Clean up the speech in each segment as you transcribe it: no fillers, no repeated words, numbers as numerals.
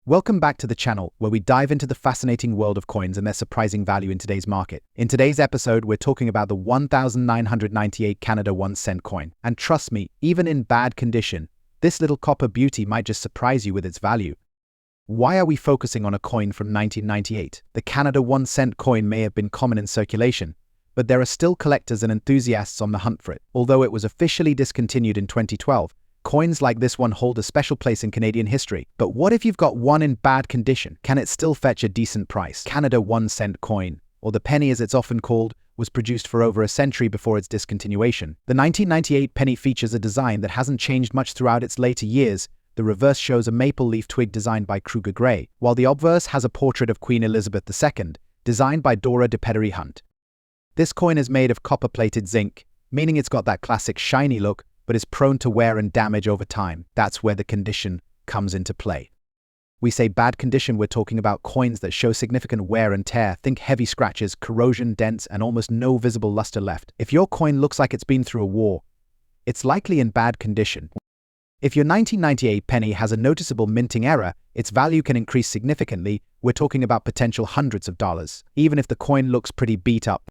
Welcome back to the channel, where we dive into the fascinating world of coins and their surprising value in today's market. In today's episode, we're talking about the 1998 Canada 1 cent coin. And trust me, even in bad condition, this little copper beauty might just surprise you with its value. Why are we focusing on a coin from 1998? The Canada 1 cent coin may have been common in circulation, but there are still collectors and enthusiasts on the hunt for it. Although it was officially discontinued in 2012, coins like this one hold a special place in Canadian history. But what if you've got one in bad condition? Can it still fetch a decent price? Canada 1 cent coin, or the penny as it's often called, was produced for over a century before its discontinuation. The 1998 penny features a design that hasn't changed much throughout its later years. The reverse shows a maple leaf twig designed by Kruger Gray, while the obverse has a portrait of Queen Elizabeth II, designed by Dora de Pedery Hunt. This coin is made of copper-plated zinc, meaning it's got that classic shiny look, but is prone to wear and damage over time. That's where the condition comes into play. We say bad condition, we're talking about coins that show significant wear and tear. Think heavy scratches, corrosion, dents, and almost no visible luster left. If your coin looks like it's been through a war, it's likely in bad condition. If your 1998 penny has a noticeable minting error, its value can increase significantly. We're talking about potential hundreds of dollars, even if the coin looks pretty beat up.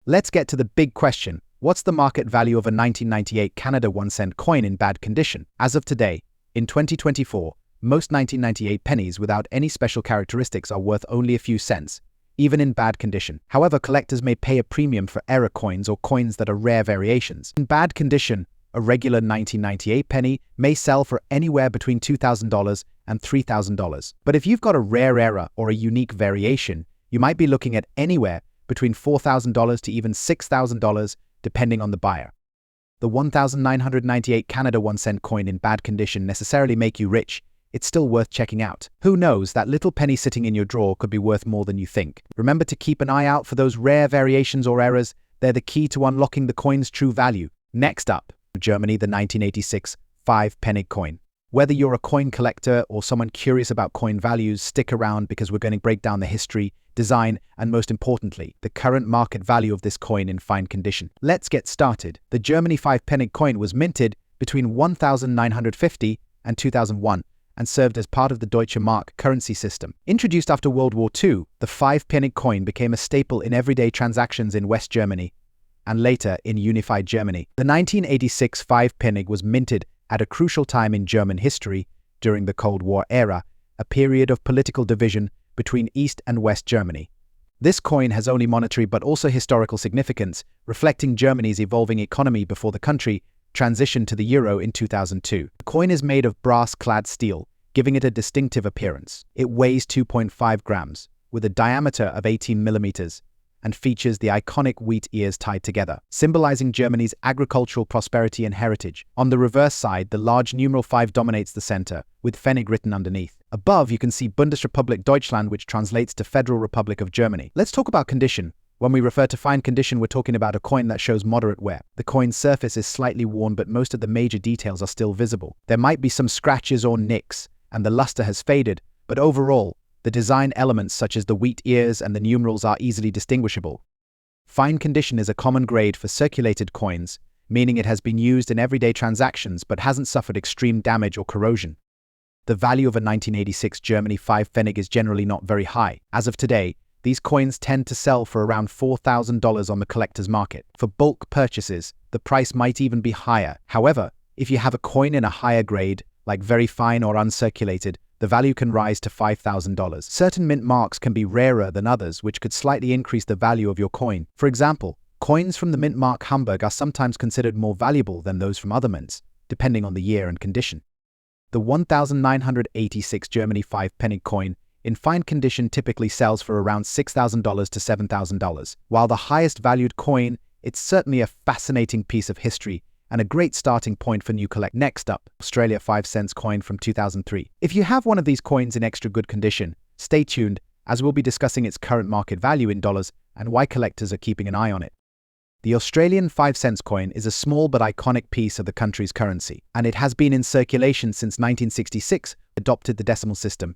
Let's get to the big question. What's the market value of a 1998 Canada 1 cent coin in bad condition? As of today, in 2024, most 1998 pennies without any special characteristics are worth only a few cents, even in bad condition. However, collectors may pay a premium for error coins or coins that are rare variations. In bad condition, a regular 1998 penny may sell for anywhere between $2,000 and $3,000. But if you've got a rare error or a unique variation, you might be looking at anywhere between $4,000 to even $6,000, depending on the buyer. The 1998 Canada 1 cent coin in bad condition necessarily make you rich. It's still worth checking out. Who knows, that little penny sitting in your drawer could be worth more than you think. Remember to keep an eye out for those rare variations or errors. They're the key to unlocking the coin's true value. Next up, Germany, the 1986 5-penny coin. Whether you're a coin collector or someone curious about coin values, stick around because we're going to break down the history, design, and most importantly, the current market value of this coin in fine condition. Let's get started. The Germany 5-penny coin was minted between 1950 and 2001 and served as part of the Deutsche Mark currency system. Introduced after World War II, the 5-penny coin became a staple in everyday transactions in West Germany and later in unified Germany. The 1986 5-penny was minted at a crucial time in German history during the Cold War era, a period of political division between East and West Germany. This coin has only monetary but also historical significance, reflecting Germany's evolving economy before the country transitioned to the euro in 2002. The coin is made of brass-clad steel, giving it a distinctive appearance. It weighs 2.5 grams, with a diameter of 18 millimeters, and features the iconic wheat ears tied together, symbolizing Germany's agricultural prosperity and heritage. On the reverse side, the large numeral 5 dominates the center, with Pfennig written underneath. Above, you can see Bundesrepublik Deutschland, which translates to Federal Republic of Germany. Let's talk about condition. When we refer to fine condition, we're talking about a coin that shows moderate wear. The coin's surface is slightly worn, but most of the major details are still visible. There might be some scratches or nicks, and the luster has faded, but overall, the design elements such as the wheat ears and the numerals are easily distinguishable. Fine condition is a common grade for circulated coins, meaning it has been used in everyday transactions but hasn't suffered extreme damage or corrosion. The value of a 1986 Germany 5 Pfennig is generally not very high. As of today, these coins tend to sell for around $4,000 on the collector's market. For bulk purchases, the price might even be higher. However, if you have a coin in a higher grade, like very fine or uncirculated, the value can rise to $5,000. Certain mint marks can be rarer than others, which could slightly increase the value of your coin. For example, coins from the mint mark Hamburg are sometimes considered more valuable than those from other mints, depending on the year and condition. The 1986 Germany 5-penny coin in fine condition typically sells for around $6,000 to $7,000. While the highest valued coin, it's certainly a fascinating piece of history and a great starting point for new collect. Next up, Australia 5 cents coin from 2003. If you have one of these coins in extra good condition, stay tuned, as we'll be discussing its current market value in dollars and why collectors are keeping an eye on it. The Australian 5 cents coin is a small but iconic piece of the country's currency, and it has been in circulation since 1966, adopted the decimal system.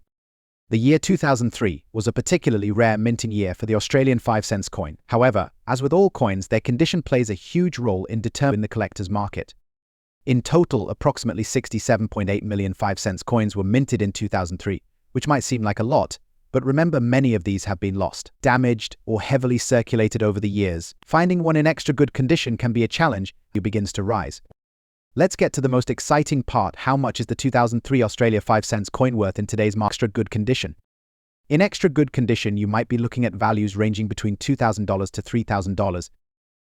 The year 2003 was a particularly rare minting year for the Australian 5 cents coin. However, as with all coins, their condition plays a huge role in determining the collector's market. In total, approximately 67.8 million 5 cents coins were minted in 2003, which might seem like a lot, but remember many of these have been lost, damaged, or heavily circulated over the years. Finding one in extra good condition can be a challenge as it begins to rise. Let's get to the most exciting part. How much is the 2003 Australia 5 cents coin worth in today's extra good condition? In extra good condition, you might be looking at values ranging between $2,000 to $3,000.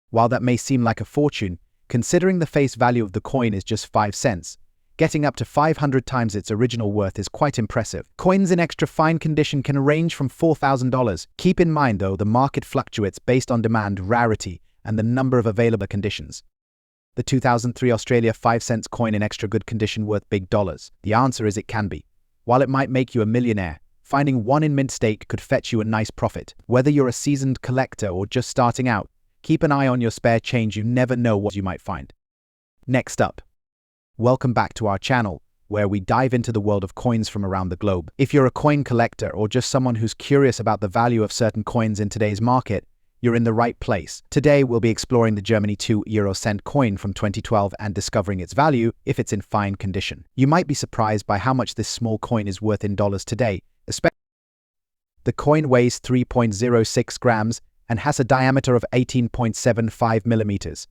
While that may seem like a fortune, considering the face value of the coin is just 5 cents, getting up to 500 times its original worth is quite impressive. Coins in extra fine condition can range from $4,000. Keep in mind, though, the market fluctuates based on demand, rarity, and the number of available conditions. The 2003 Australia 5 cents coin in extra good condition worth big dollars? The answer is it can be. While it might make you a millionaire, finding one in mint state could fetch you a nice profit. Whether you're a seasoned collector or just starting out, keep an eye on your spare change. You never know what you might find. Next up, welcome back to our channel, where we dive into the world of coins from around the globe. If you're a coin collector or just someone who's curious about the value of certain coins in today's market, you're in the right place. Today, we'll be exploring the Germany 2 euro cent coin from 2012 and discovering its value if it's in fine condition. You might be surprised by how much this small coin is worth in dollars today, especially. The coin weighs 3.06 grams and has a diameter of 18.75 millimeters.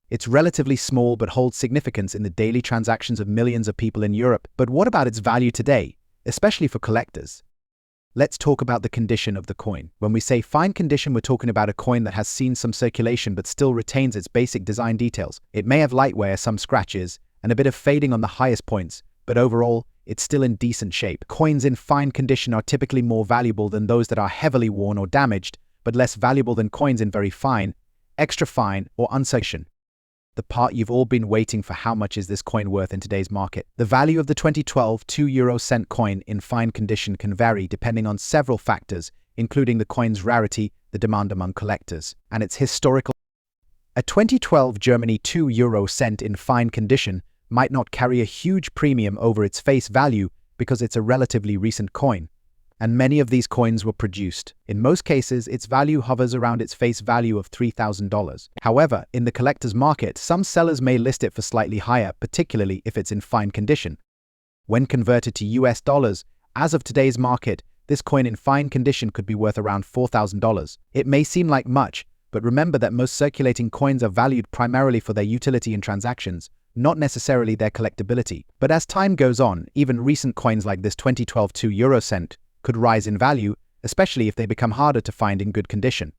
It's relatively small but holds significance in the daily transactions of millions of people in Europe. But what about its value today, especially for collectors? Let's talk about the condition of the coin. When we say fine condition, we're talking about a coin that has seen some circulation but still retains its basic design details. It may have light wear, some scratches, and a bit of fading on the highest points, but overall, it's still in decent shape. Coins in fine condition are typically more valuable than those that are heavily worn or damaged, but less valuable than coins in very fine, extra fine, or uncirculation. The part you've all been waiting for: how much is this coin worth in today's market? The value of the 2012 2 euro cent coin in fine condition can vary depending on several factors, including the coin's rarity, the demand among collectors, and its historical. A 2012 Germany 2 euro cent in fine condition might not carry a huge premium over its face value because it's a relatively recent coin, and many of these coins were produced. In most cases, its value hovers around its face value of $3,000. However, in the collector's market, some sellers may list it for slightly higher, particularly if it's in fine condition. When converted to US dollars, as of today's market, this coin in fine condition could be worth around $4,000. It may seem like much, but remember that most circulating coins are valued primarily for their utility in transactions, not necessarily their collectability. But as time goes on, even recent coins like this 2012 2 euro cent could rise in value, especially if they become harder to find in good condition.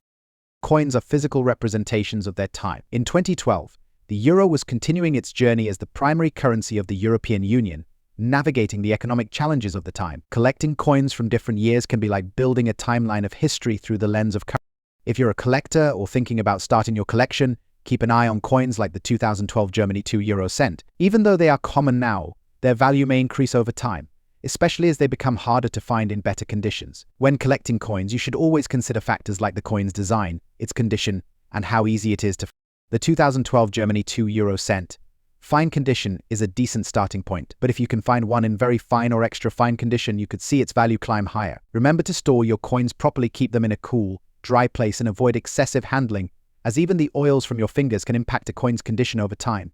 Coins are physical representations of their time. In 2012, the euro was continuing its journey as the primary currency of the European Union, navigating the economic challenges of the time. Collecting coins from different years can be like building a timeline of history through the lens of currency. If you're a collector or thinking about starting your collection, keep an eye on coins like the 2012 Germany 2 euro cent. Even though they are common now, their value may increase over time, especially as they become harder to find in better conditions. When collecting coins, you should always consider factors like the coin's design, its condition, and how easy it is to find. The 2012 Germany 2 euro cent fine condition is a decent starting point, but if you can find one in very fine or extra fine condition, you could see its value climb higher. Remember to store your coins properly, keep them in a cool, dry place, and avoid excessive handling, as even the oils from your fingers can impact a coin's condition over time.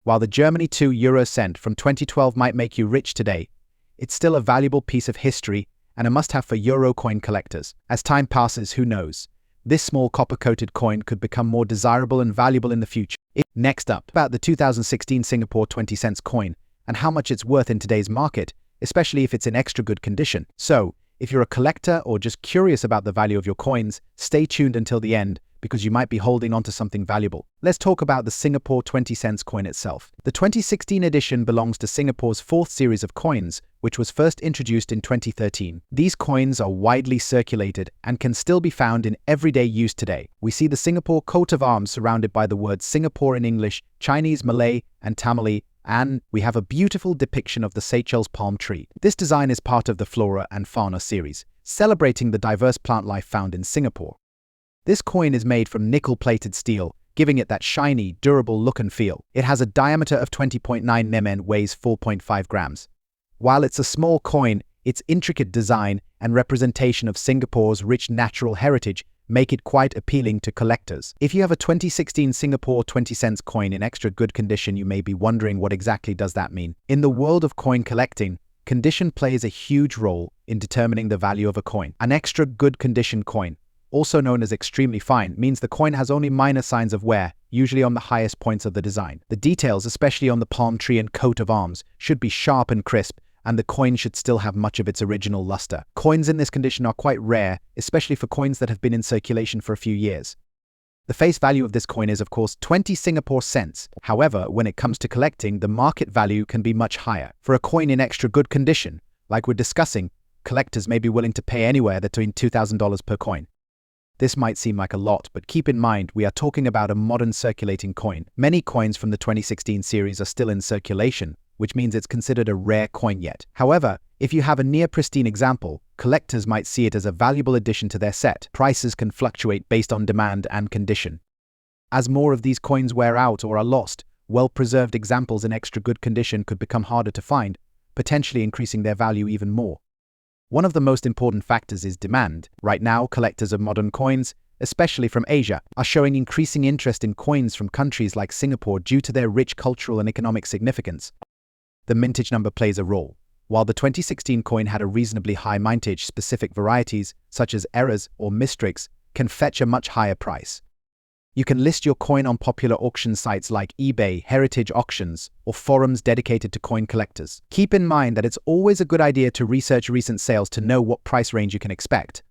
While the Germany 2 euro cent from 2012 might make you rich today, it's still a valuable piece of history and a must-have for euro coin collectors. As time passes, who knows? This small copper-coated coin could become more desirable and valuable in the future. Next up, about the 2016 Singapore 20 cents coin and how much it's worth in today's market, especially if it's in extra good condition. So, if you're a collector or just curious about the value of your coins, stay tuned until the end, because you might be holding onto something valuable. Let's talk about the Singapore 20 cents coin itself. The 2016 edition belongs to Singapore's fourth series of coins, which was first introduced in 2013. These coins are widely circulated and can still be found in everyday use today. We see the Singapore coat of arms surrounded by the words Singapore in English, Chinese, Malay, and Tamil, and we have a beautiful depiction of the Seychelles palm tree. This design is part of the Flora and Fauna series, celebrating the diverse plant life found in Singapore. This coin is made from nickel-plated steel, giving it that shiny, durable look and feel. It has a diameter of 20.9 mm and weighs 4.5 grams. While it's a small coin, its intricate design and representation of Singapore's rich natural heritage make it quite appealing to collectors. If you have a 2016 Singapore 20 cents coin in extra good condition, you may be wondering, what exactly does that mean? In the world of coin collecting, condition plays a huge role in determining the value of a coin. An extra good condition coin, also known as extremely fine, means the coin has only minor signs of wear, usually on the highest points of the design. The details, especially on the palm tree and coat of arms, should be sharp and crisp, and the coin should still have much of its original luster. Coins in this condition are quite rare, especially for coins that have been in circulation for a few years. The face value of this coin is, of course, 20 Singapore cents. However, when it comes to collecting, the market value can be much higher. For a coin in extra good condition, like we're discussing, collectors may be willing to pay anywhere between $2,000 per coin. This might seem like a lot, but keep in mind we are talking about a modern circulating coin. Many coins from the 2016 series are still in circulation, which means it's considered a rare coin yet. However, if you have a near-pristine example, collectors might see it as a valuable addition to their set. Prices can fluctuate based on demand and condition. As more of these coins wear out or are lost, well-preserved examples in extra good condition could become harder to find, potentially increasing their value even more. One of the most important factors is demand. Right now, collectors of modern coins, especially from Asia, are showing increasing interest in coins from countries like Singapore due to their rich cultural and economic significance. The mintage number plays a role. While the 2016 coin had a reasonably high mintage, specific varieties, such as Eras or Mistrix, can fetch a much higher price. You can list your coin on popular auction sites like eBay, Heritage Auctions, or forums dedicated to coin collectors. Keep in mind that it's always a good idea to research recent sales to know what price range you can expect.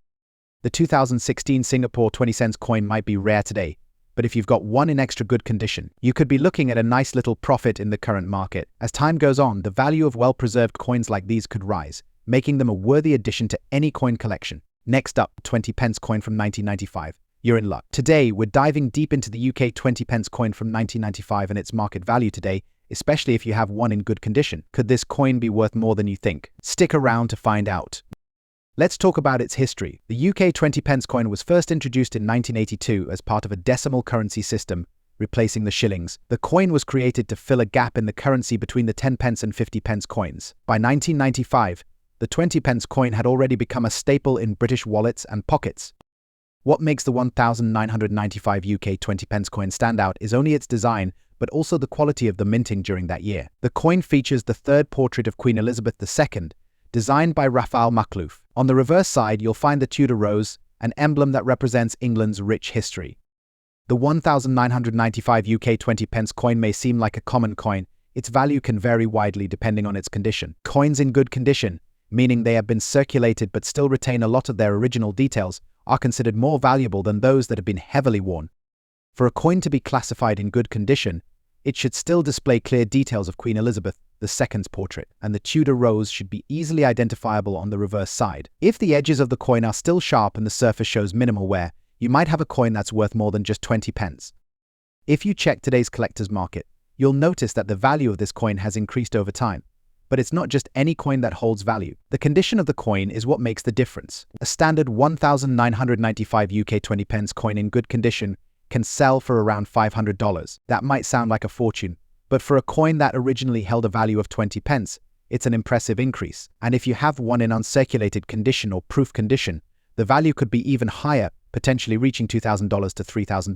The 2016 Singapore 20 cents coin might be rare today, but if you've got one in extra good condition, you could be looking at a nice little profit in the current market. As time goes on, the value of well-preserved coins like these could rise, making them a worthy addition to any coin collection. Next up, 20 pence coin from 1995. You're in luck. Today, we're diving deep into the UK 20 pence coin from 1995 and its market value today, especially if you have one in good condition. Could this coin be worth more than you think? Stick around to find out. Let's talk about its history. The UK 20 pence coin was first introduced in 1982 as part of a decimal currency system, replacing the shillings. The coin was created to fill a gap in the currency between the 10 pence and 50 pence coins. By 1995, the 20 pence coin had already become a staple in British wallets and pockets. What makes the 1995 UK 20 pence coin stand out is only its design, but also the quality of the minting during that year. The coin features the third portrait of Queen Elizabeth II, designed by Raphael Makhlouf. On the reverse side, you'll find the Tudor rose, an emblem that represents England's rich history. The 1995 UK 20 pence coin may seem like a common coin. Its value can vary widely depending on its condition. Coins in good condition, meaning they have been circulated but still retain a lot of their original details, are considered more valuable than those that have been heavily worn. For a coin to be classified in good condition, it should still display clear details of Queen Elizabeth II's portrait, and the Tudor rose should be easily identifiable on the reverse side. If the edges of the coin are still sharp and the surface shows minimal wear, you might have a coin that's worth more than just 20 pence. If you check today's collector's market, you'll notice that the value of this coin has increased over time. But it's not just any coin that holds value. The condition of the coin is what makes the difference. A standard 1995 UK 20 pence coin in good condition can sell for around $500. That might sound like a fortune, but for a coin that originally held a value of 20 pence, it's an impressive increase. And if you have one in uncirculated condition or proof condition, the value could be even higher, potentially reaching $2,000 to $3,000.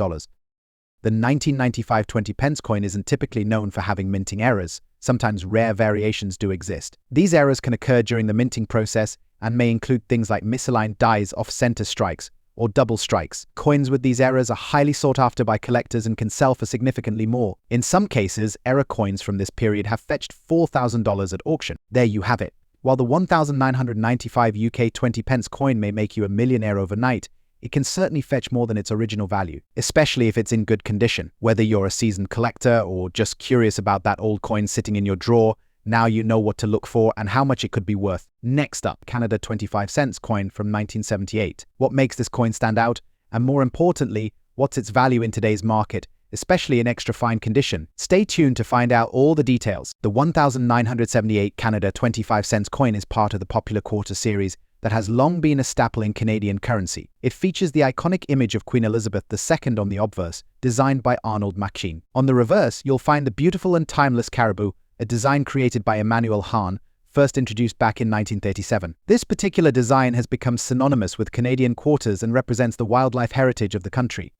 The 1995 20 pence coin isn't typically known for having minting errors. Sometimes rare variations do exist. These errors can occur during the minting process and may include things like misaligned dies, off-center strikes, or double strikes. Coins with these errors are highly sought after by collectors and can sell for significantly more. In some cases, error coins from this period have fetched $4,000 at auction. There you have it. While the 1995 UK 20 pence coin may make you a millionaire overnight, it can certainly fetch more than its original value, especially if it's in good condition. Whether you're a seasoned collector or just curious about that old coin sitting in your drawer, now you know what to look for and how much it could be worth. Next up, Canada 25 cents coin from 1978. What makes this coin stand out? And more importantly, what's its value in today's market, especially in extra fine condition? Stay tuned to find out all the details. The 1978 Canada 25 cents coin is part of the popular quarter series that has long been a staple in Canadian currency. It features the iconic image of Queen Elizabeth II on the obverse, designed by Arnold Machin. On the reverse, you'll find the beautiful and timeless caribou, a design created by Emmanuel Hahn, first introduced back in 1937. This particular design has become synonymous with Canadian quarters and represents the wildlife heritage of the country.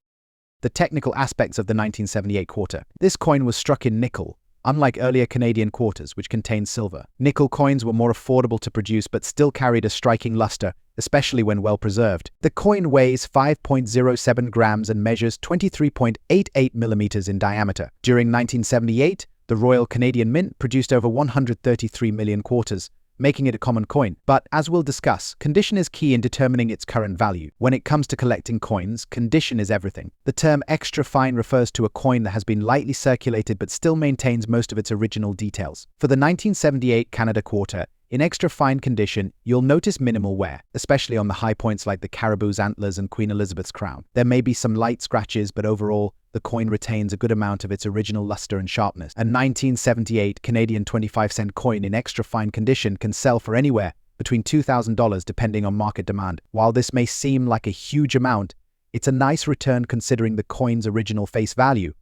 The technical aspects of the 1978 quarter. This coin was struck in nickel, unlike earlier Canadian quarters, which contained silver. Nickel coins were more affordable to produce but still carried a striking luster, especially when well preserved. The coin weighs 5.07 grams and measures 23.88 millimeters in diameter. During 1978, the Royal Canadian Mint produced over 133 million quarters, making it a common coin. But as we'll discuss, condition is key in determining its current value. When it comes to collecting coins, condition is everything. The term extra fine refers to a coin that has been lightly circulated but still maintains most of its original details. For the 1978 Canada quarter, in extra fine condition, you'll notice minimal wear, especially on the high points like the caribou's antlers and Queen Elizabeth's crown. There may be some light scratches, but overall, the coin retains a good amount of its original luster and sharpness. A 1978 Canadian 25-cent coin in extra fine condition can sell for anywhere between $2,000 depending on market demand. While this may seem like a huge amount, it's a nice return considering the coin's original face value.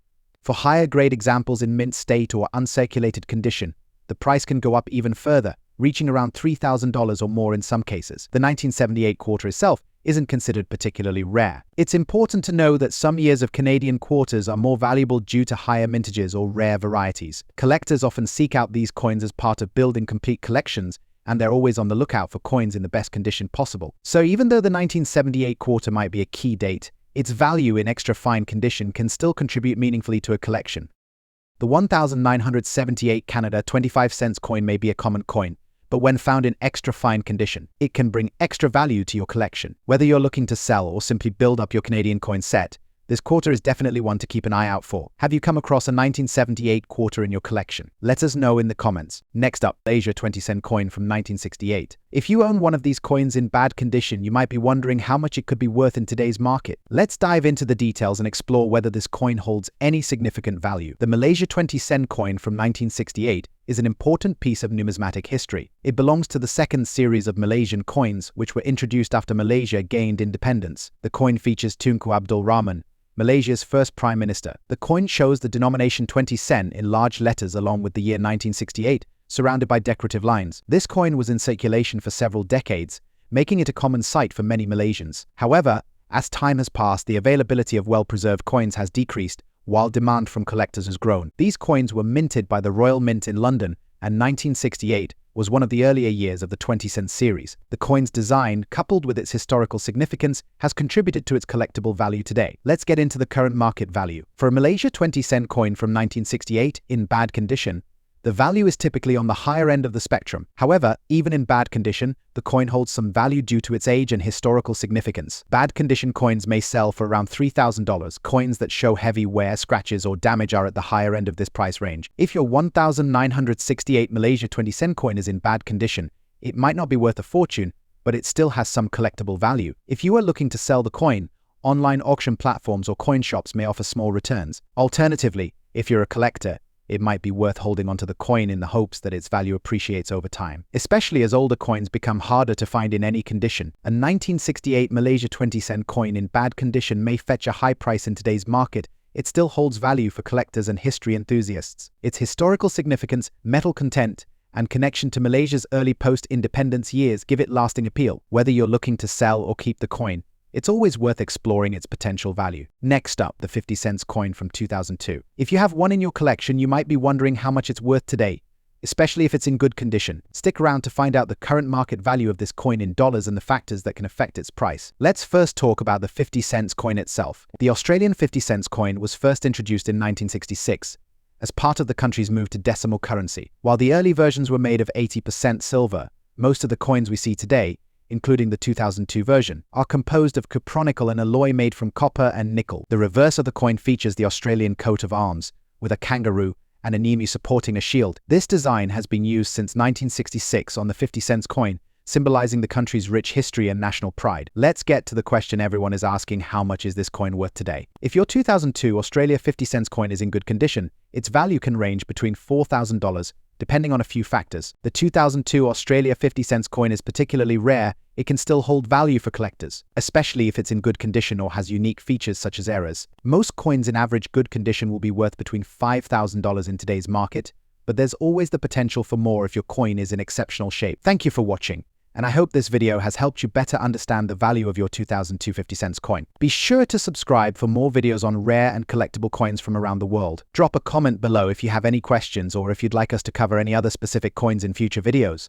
For higher grade examples in mint state or uncirculated condition, the price can go up even further, reaching around $3,000 or more in some cases. The 1978 quarter itself isn't considered particularly rare. It's important to know that some years of Canadian quarters are more valuable due to higher mintages or rare varieties. Collectors often seek out these coins as part of building complete collections, and they're always on the lookout for coins in the best condition possible. So even though the 1978 quarter might be a key date, its value in extra fine condition can still contribute meaningfully to a collection. The 1978 Canada 25-cent coin may be a common coin, but when found in extra fine condition, it can bring extra value to your collection. Whether you're looking to sell or simply build up your Canadian coin set, this quarter is definitely one to keep an eye out for. Have you come across a 1978 quarter in your collection? Let us know in the comments. Next up, Malaysia 20-cent coin from 1968. If you own one of these coins in bad condition, you might be wondering how much it could be worth in today's market. Let's dive into the details and explore whether this coin holds any significant value. The Malaysia 20-cent coin from 1968 is an important piece of numismatic history. It belongs to the second series of Malaysian coins, which were introduced after Malaysia gained independence. The coin features Tunku Abdul Rahman, Malaysia's first prime minister. The coin shows the denomination 20 sen in large letters along with the year 1968, surrounded by decorative lines. This coin was in circulation for several decades, making it a common sight for many Malaysians. However, as time has passed, the availability of well-preserved coins has decreased, while demand from collectors has grown. These coins were minted by the Royal Mint in London, and 1968 was one of the earlier years of the 20-cent series. The coin's design, coupled with its historical significance, has contributed to its collectible value today. Let's get into the current market value. For a Malaysia 20-cent coin from 1968 in bad condition, the value is typically on the higher end of the spectrum. However, even in bad condition, the coin holds some value due to its age and historical significance. Bad condition coins may sell for around $3,000. Coins that show heavy wear, scratches, or damage are at the higher end of this price range. If your 1968 Malaysia 20-cent coin is in bad condition, it might not be worth a fortune, but it still has some collectible value. If you are looking to sell the coin, online auction platforms or coin shops may offer small returns. Alternatively, if you're a collector, it might be worth holding onto the coin in the hopes that its value appreciates over time, especially as older coins become harder to find in any condition. A 1968 Malaysia 20-cent coin in bad condition may fetch a high price in today's market. It still holds value for collectors and history enthusiasts. Its historical significance, metal content, and connection to Malaysia's early post-independence years give it lasting appeal. Whether you're looking to sell or keep the coin, it's always worth exploring its potential value. Next up, the 50-cent coin from 2002. If you have one in your collection, you might be wondering how much it's worth today, especially if it's in good condition. Stick around to find out the current market value of this coin in dollars and the factors that can affect its price. Let's first talk about the 50-cent coin itself. The Australian 50-cent coin was first introduced in 1966 as part of the country's move to decimal currency. While the early versions were made of 80% silver, most of the coins we see today, including the 2002 version, are composed of cupronickel, an alloy made from copper and nickel. The reverse of the coin features the Australian coat of arms, with a kangaroo and an emu supporting a shield. This design has been used since 1966 on the 50-cent coin, symbolizing the country's rich history and national pride. Let's get to the question everyone is asking: how much is this coin worth today? If your 2002 Australia 50-cent coin is in good condition, its value can range between $4,000, depending on a few factors. The 2002 Australia 50-cent coin is particularly rare. It can still hold value for collectors, especially if it's in good condition or has unique features such as errors. Most coins in average good condition will be worth between $5,000 in today's market, but there's always the potential for more if your coin is in exceptional shape. Thank you for watching. And I hope this video has helped you better understand the value of your 2,250 cents coin. Be sure to subscribe for more videos on rare and collectible coins from around the world. Drop a comment below if you have any questions or if you'd like us to cover any other specific coins in future videos.